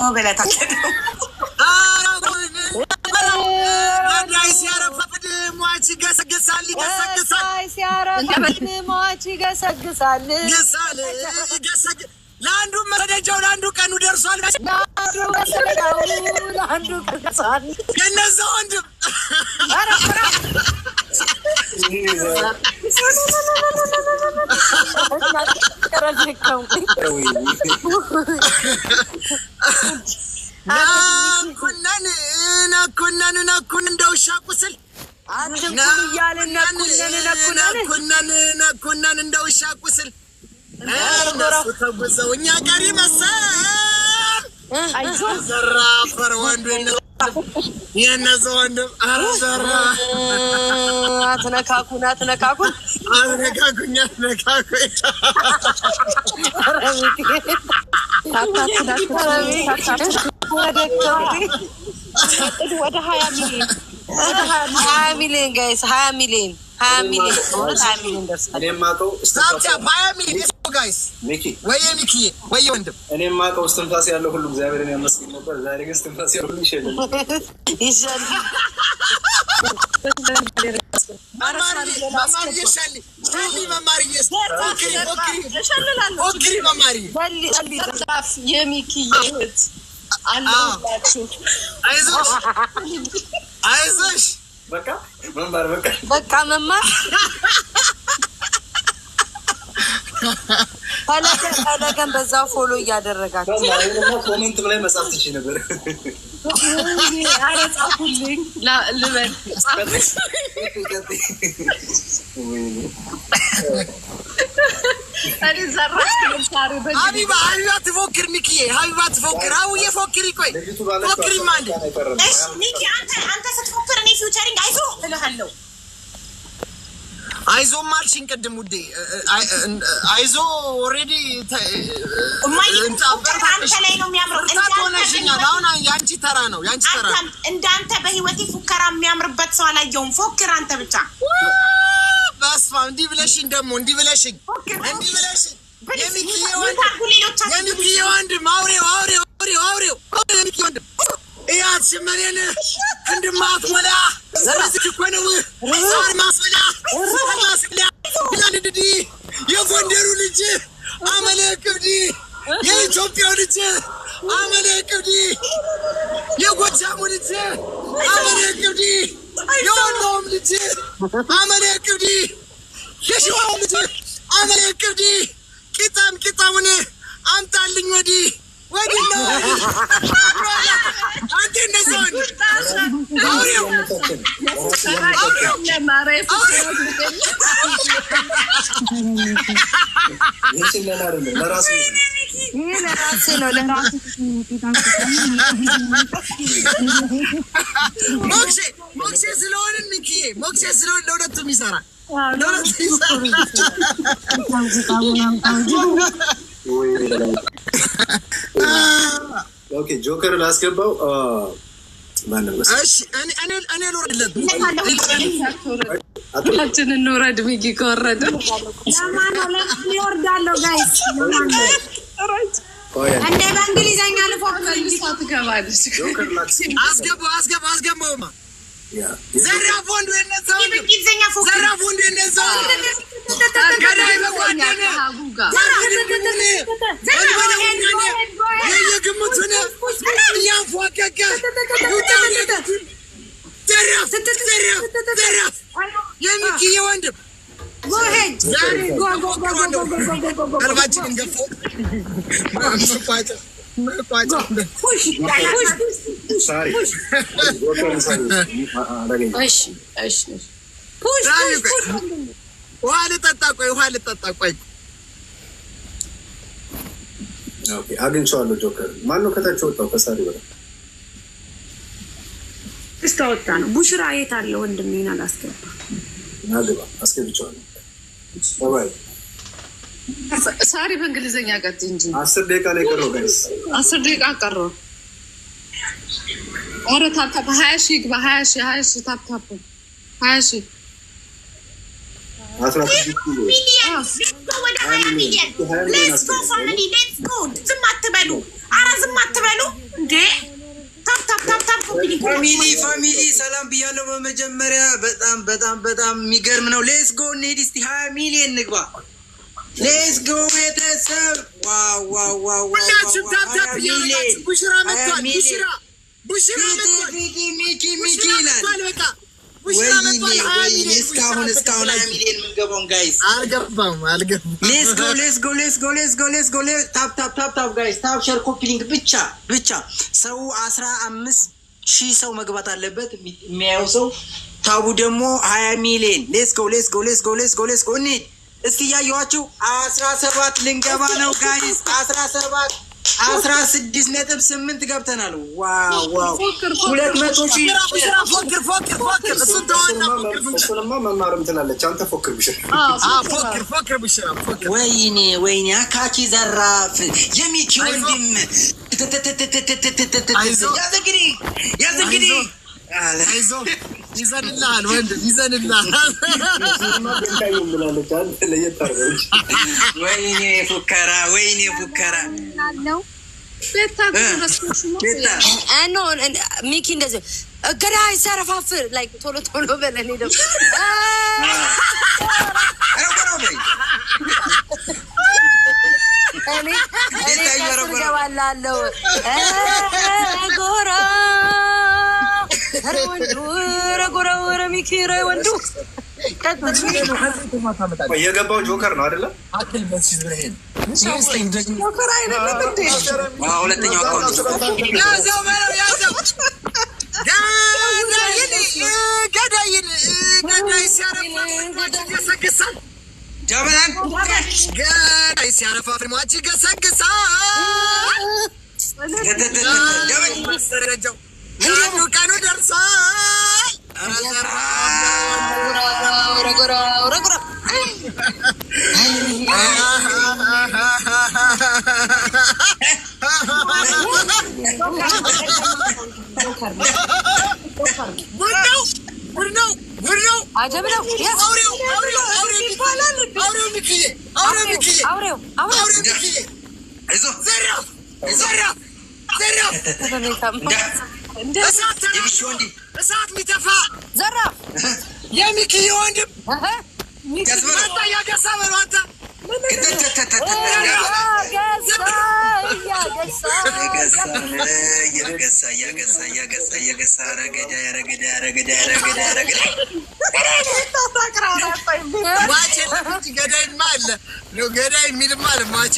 በላታከደ ጋይስ ያረፈድ ሟች ገሰገሳል ይገሰግሳል ለአንዱ መረጃው ለአንዱ ቀኑ ደርሷል። ለአንዱ ደርሷል። የነዛ ወንድም ነኩን እንደው ሻቁስል ነኩነን እንደው ሻቁስል ተጉዘው እኛ ቀሪ መሰል ዘራፈር ወንዱ የነዛ ወንድም አረዘራ አትነካኩኝ ወደ 20 ሚሊዮን ጋይስ 20 ሚሊዮን ደርሷል። እኔማቀው ጋይስ ሚኪ ወይ ወንድም እኔማቀው እስትንፋስ ያለው ሁሉ እግዚአብሔርን ያመስግን ነበር። ዛሬ ግን እስትንፋስ ያለው ሁሉ ይሸልል አይዞሽ በቃ መማር ፈለገን በዛው ፎሎ እያደረጋችሁ ኮሜንት ላይ መጻፍ ትችይ ነበር። አረጻፉልኝ ልበል ሀቢባ ትፎክር ሚኪዬ ሀቢባ ትፎክር አውዬ ፎክሪ ቆይ ፎክሪ ማንድ እሺ ሚኪ አንተ ስትፎክር እኔ ፊውቸሪንግ አይዞ እልሃለሁ። አይዞ ማልሽኝ ቅድም ውዴ አይዞ ኦልሬዲ አንተ ላይ ነው የሚያምረው። አሁን ያንቺ ተራ ነው እንዳንተ በህይወቴ ፉከራ የሚያምርበት ሰው አላየሁም። ፎክር አንተ ብቻ በስፋ እንዲህ ብለሽኝ የሚኪዬ ወንድም አውሬው የሚኪ ወንድም እያት ሽመኔን እንድማት ወላ ዝርዝክ እኮ ነው ዛር ማስበላ ያንድዲ የጎንደሩ ልጅ አመለ ክብዲ የኢትዮጵያው ልጅ አመለ ክብዲ የጎጃሙ ልጅ አመለ ክብዲ የወሎም ልጅ አመለ ክብዲ የሽዋው ልጅ አመለ ክብዲ ቂጣሙን አምጣልኝ ወዲህ ነው አንተ እንደዚህ አውሬው ሞክሼ ስለሆነ ሚኪዬ ለሁለቱም ይሰራል። ኦኬ ጆከር ላስገባው ማነው? እሺ እኔ ልወርድለት አጥላችን እንውረድ። ሚኪ ከወረደ ለማን ይወርዳለሁ ጋይስ እንደ በእንግሊዘኛ ልፎክር ትገባለች። አስገባውማ ዘራፍ ወንዱ የነዛው ዘራፍ ወንዱ የነዛው ገዳይ በጓደነ የየግምቱን እያንፏቀቀ ዘራፍ የሚኪዬ ወንድም ቀልባችን እንገፎ ውሃ ልጠጣ ቆይ ኦኬ አግኝቼዋለሁ። ጆከር ማነው ከታች ወጣው? ከሳሪ ወጣ እስከወጣ ነው። ቡሽራ የት አለ ወንድሜን? አላስገባ ናግባ አስገብቼዋለሁ። ባይ ሳሪ በእንግሊዘኛ ቀጥ እንጂ 10 ደቂቃ ላይ ቀረው ጋይስ 10 ደቂቃ ቀረው። ኧረ ታፕ 20 ሺህ ግባ 20 ሺህ ታፕ 20 ሺህ 10 ሚሊዮን ወደ 20 ሚሊዮን ሌትስ ጎ ፋሚሊ ሌትስ ጎ። ዝም አትበሉ ዝም አትበሉ እንዴ ታፕ ፋሚሊ ሰላም ብያለሁ በመጀመሪያ በጣም የሚገርም ነው ሌትስ ጎ እንሂድ እስቲ 20 ሚሊዮን ንግባ ሌትስ ጎ ቤተሰብ ዋው ሁላችሁም ታፕ እያደረጋችሁ ቡሽራ መጥቷል ሚኪ ይላል ወይኔ እስካሁን 20 ሚሊዮን የምንገባውን ጋይስ አልገባም ሌትስ ጎ ታፕ ጋይስ ታፕ ሸር ኮፒ ሊንክ ብቻ ሰው 15,000 ሰው መግባት አለበት የሚያየው ሰው ታቡ ደግሞ 20 ሚሊዮን ሌትስ ጎ እንሂድ እስቲ ያዩዋችሁ 17 ልንገባ ነው ጋይስ 16.8 ገብተናል ዋው 200,000 እሱንማ መማርም ትላለች አንተ ፎክር ብሽራ ወይኔ አካኪ ዘራፍ የሚኪ ወንድም ያዘግሪ አይዞህ ይዘንልሃል ወንድም ይዘንልሃል ወይኔ ፉከራ ሚኪ እንደዚህ ገዳይ ሲያረፋፍር ላይክ ቶሎ በለን ሄደው እኔ ገባላለሁ ጎራ ጎራ ሚኪ ወንዱ የገባው ጆከር ነው አይደለ? ጆከር አይደለም እንዴ? ሁለተኛው አካውንት ያዘው ገዳይ ሲያረፋ ጀበናን ገዳይ ሲያረፋ ፍርማች ገሰግሳል ቀኑ ደርሷል ጉድ ነው አጀብ ነው አውሬው እሳት ሚተፋ ዘራፍ የሚኪዬ ወንድም መጣ ያገሳ በሏታ ገዳይማ አለ ገዳይ የሚልማ አለ ማቼ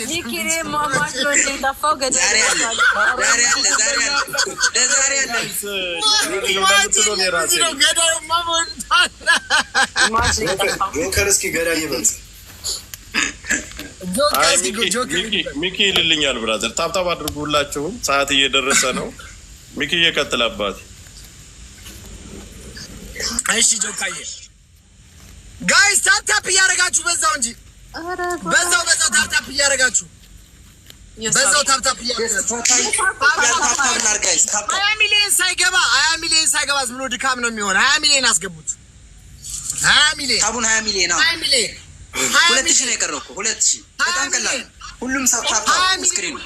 ጆከር እስኪ ገዳይ ይበልጥ ሚኪ ይልልኛል ብራዘር ታብታብ አድርጉላችሁም ሰዓት እየደረሰ ነው ሚኪ እየቀጥላባት እሺ ጆካዬ ጋይስ ታፕታፕ እያደረጋችሁ በዛው እንጂ በዛው ታፕታፕ እያደረጋችሁ በዛው ታፕታፕ እያደረጋችሁ 20 ሚሊዮን ሳይገባ ዝም ብሎ ድካም ነው የሚሆን 20 ሚሊዮን አስገቡት 20 ሚሊዮን ታቡን 20 ሚሊዮን 20 ሚሊዮን 2000 ነው የቀረው 2000 በጣም ቀላል ሁሉም ሰው ታፕታፕ ስክሪን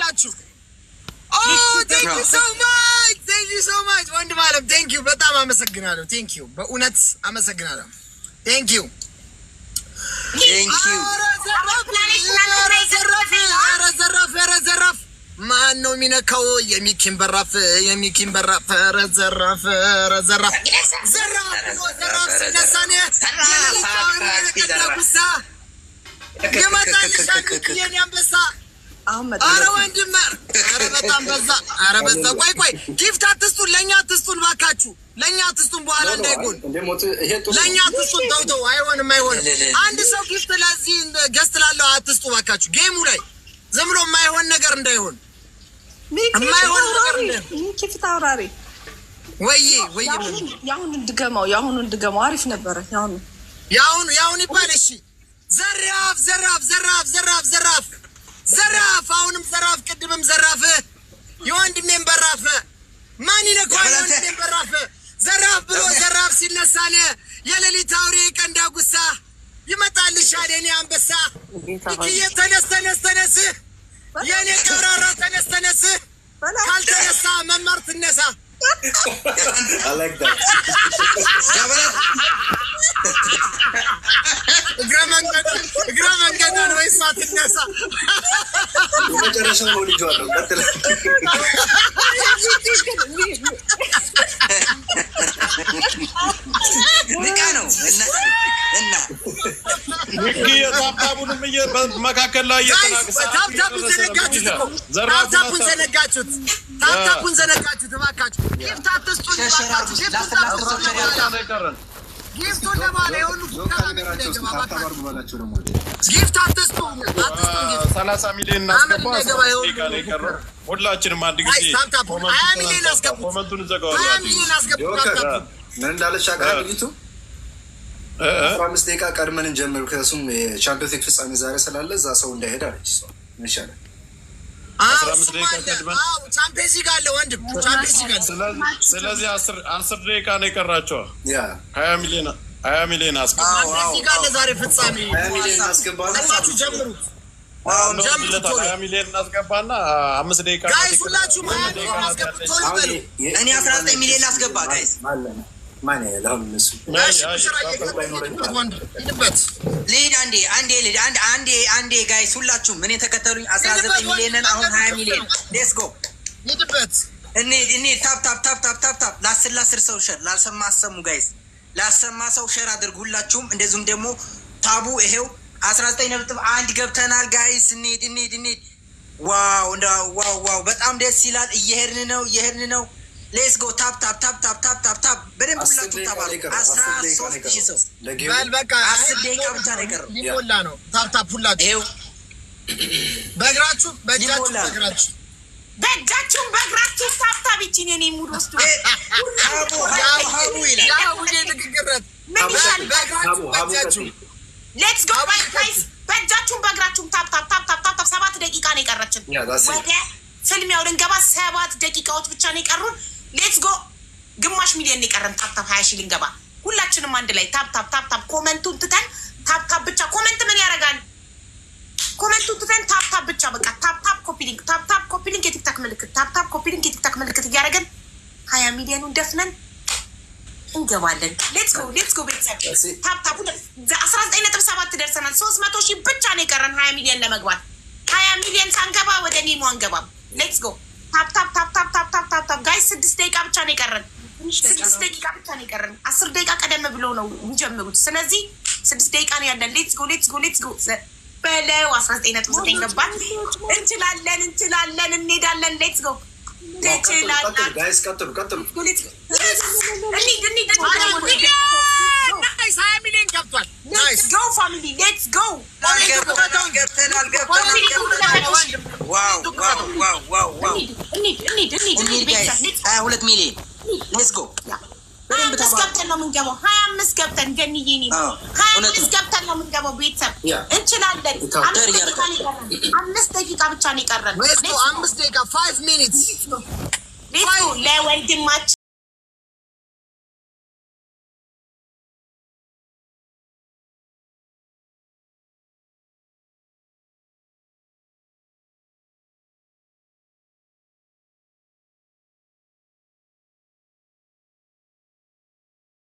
thank you so much ወንድም አለም thank you በጣም አመሰግናለሁ thank you በእውነት አመሰግናለሁ thank you ዘራፍ ማን ነው የሚነካው የሚኪን በራፍ ዘራፍ ሲነሳኔ የኔ አንበሳ ኧረ ወንድም ኧረ በጣም በዛ ቆይ ጊፍት አትስጡን ለእኛ አትስጡን ባካችሁ ለእኛ አትስጡን በኋላ እንዳይጎል ለእኛ አትስጡን ተውተው አይሆንም አንድ ሰው ጊፍት ለዚህ ገስት ላለው አትስጡ ባካችሁ ጌሙ ላይ ዝም ብሎ የማይሆን ነገር እንዳይሆን ሚኪ ፍታውራሪ ወይ ያሁን እንድገማው አሪፍ ነበረ ያሁን ይባል እሺ ዘራፍ አሁንም ዘራፍ ቅድምም ዘራፍ የወንድሜን በራፍ ማን ይነካው የወንድሜን በራፍ ዘራፍ ብሎ ዘራፍ ሲነሳለ የሌሊት አውሬ ቀንዳጉሳ ይመጣልሻል የኔ አንበሳ ይሄ ተነስ የኔ ቀብራራ ተነስ ስማርት ነሳ I like that. እግረ መንገድ ነው ይሳት ነሳ መጨረሻው ነው ልጅዋለሁ ቀጥል ንቃ ነው እና ሚኪ የታባቡንም መካከል ላይ ታፕታፑን ዘነጋችሁት እባካችሁ ጊፍት አትስጡን ጊፍቱን ለማለ የሁሉ ጊፍት አትስጡን 30 ሚሊዮን እናስገባ ሁላችንም አንድ ጊዜ 20 ሚሊዮን አስገቡ ኮመንቱን ዘጋው 20 ሚሊዮን አስገቡ ምን እንዳለች አቃልይቱ 15 ደቂቃ ቀድመን እንጀምር ከሱም የቻምፒዮንስ ሊግ ፍጻሜ ዛሬ ስላለ እዛ ሰው እንዳይሄድ አለች እሷ ይሻላል 15 ደቂቃ ቀድመን ቻምፒዮንስ ሊግ አለ ወንድም ቻምፒዮንስ ሊግ አለ ስለዚህ 10 ደቂቃ ነው የቀራቸው ያ 20 ሚሊዮን አስገባ ቻምፒዮንስ ሊግ አለ ዛሬ ፍጻሜ 20 ሚሊዮን አስገባና ሰማችሁ ጀምሩት 20 ሚሊዮን እናስገባና 5 ደቂቃ ጋይስ ሁላችሁም 20 ሚሊዮን አስገቡ ቶሎ በሉ እኔ 19 ሚሊዮን አስገባ ጋይስ ማን ያለው እነሱ ሊድ አንዴ ጋይስ ሁላችሁም እኔ ተከተሉኝ 19 ሚሊዮንን አሁን 20 ሚሊዮን ሌትስ ጎ ይድበት እኔ ታፕ ላስር ሰው ሸር ላልሰማ አሰሙ ጋይስ ላሰማ ሰው ሸር አድርጉ ሁላችሁም እንደዚሁም ደግሞ ታቡ ይሄው 19.1 ገብተናል ጋይስ እንሂድ ዋው በጣም ደስ ይላል እየሄድን ነው ሌትስ ጎ ታፕ በደንብ ሁላችሁ ታባሉ 13 ሰው በል በቃ 10 ደቂቃ ብቻ ነው የቀረው ሊሞላ ነው ታፕ ሁላችሁ ይሄው በእግራችሁ ታፕ ይቺን የኔ ሙሉ ውስጥ ሀቡ ይላል ሌትስ ጎ ጋይስ በእጃችሁም በእግራችሁም ታፕ 7 ደቂቃ ነው የቀረችን ወደ ፍልሚያው ልንገባ 7 ደቂቃዎች ብቻ ነው የቀሩን ሌትስ ጎ ግማሽ ሚሊዮን ነው የቀረን ታፕ 20 ሺህ ልንገባ ሁላችንም አንድ ላይ ታፕ ኮሜንቱን ትተን ታፕ ብቻ ኮሜንት ምን ያደርጋል ኮሜንቱን ትተን ታፕ ብቻ በቃ ታፕ ኮፒ ሊንክ የቲክታክ ምልክት ታፕ ኮፒ ሊንክ የቲክታክ ምልክት እያደረገን 20 ሚሊዮኑን ደፍነን እንገባለን ሌትስ ጎ ቤተሰብ ታፕ 19.7 ደርሰናል 300 ሺህ ብቻ ነው የቀረን 20 ሚሊዮን ለመግባት 20 ሚሊዮን ሳንገባ ወደ ኔሞ አንገባም ሌትስ ጎ ታፕ ጋይስ 6 ደቂቃ ብቻ ነው የቀረን 6 ደቂቃ ብቻ ነው የቀረን 10 ደቂቃ ቀደም ብሎ ነው የሚጀምሩት ስለዚህ 6 ደቂቃ ነው ያለን ሌትስ ጎ በለው 19.9 ገባን እንችላለን እንሄዳለን ሌትስ ጎ ጋይስ ቀጥሉ ናይስ 20 ሚሊዮን ገብቷል ሌትስ ጎ ፋሚሊ ሌትስ ጎ ገብተናል እንሂድ ጋይስ 22 ሚሊዮን ሌትስ ጎ በደንብ ገብተን ነው የምንገባው 25 ገብተን ገንዬ ነው 25 ገብተን ነው የምንገባው ቤተሰብ እንችላለን 5 ደቂቃ ብቻ ነው የቀረን 5 ደቂቃ 5 minutes ለወንድማችን